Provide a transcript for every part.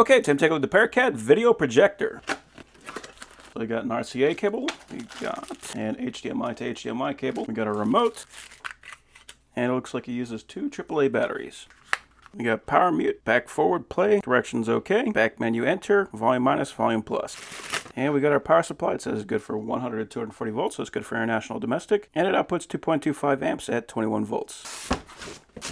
Okay, time to take a look at the Pericat video projector. So we got an RCA cable, we got an HDMI to HDMI cable, we got a remote, and it looks like it uses 2 AAA batteries. We got power mute, back forward play, directions okay, back menu enter, volume minus, volume plus. And we got our power supply. It says it's good for 100 to 240 volts, so it's good for international domestic. And it outputs 2.25 amps at 21 volts.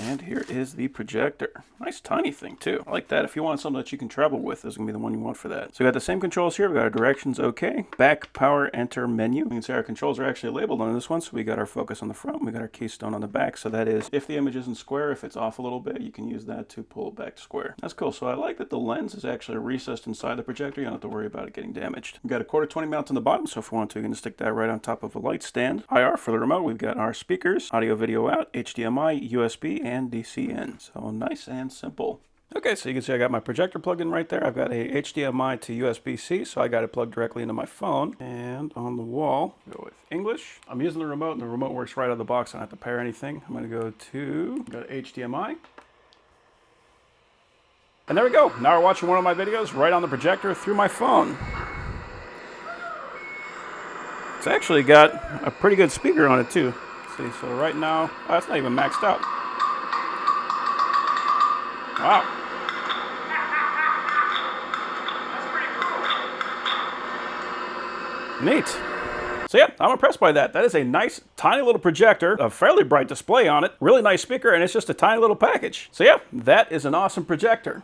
And here is the projector. Nice tiny thing too. I like that. If you want something that you can travel with, this is going to be the one you want for that. So we got the same controls here. We got our directions okay, back, power, enter, menu. You can see our controls are actually labeled on this one. So we got our focus on the front, we got our keystone on the back. So that is, if the image isn't square, if it's off a little bit, you can use that to pull it back to square. That's cool. So I like that the lens is actually recessed inside the projector. You don't have to worry about it getting damaged. We got a 1/4 mount on the bottom. So if we want to, you can just stick that right on top of a light stand. IR for the remote. We've got our speakers, audio, video out, HDMI, USB, and DC in. So nice and simple. Okay, so you can see I got my projector plugged in right there. I've got a HDMI to USB-C, so I got it plugged directly into my phone. And on the wall, go with English. I'm using the remote, and the remote works right out of the box. I don't have to pair anything. I'm going to go to HDMI. And there we go. Now we're watching one of my videos right on the projector through my phone. It's actually got a pretty good speaker on it too. See, so right now, oh, it's not even maxed out. Wow. Neat. So yeah, I'm impressed by that. That is a nice, tiny little projector, a fairly bright display on it, really nice speaker, and it's just a tiny little package. So yeah, that is an awesome projector.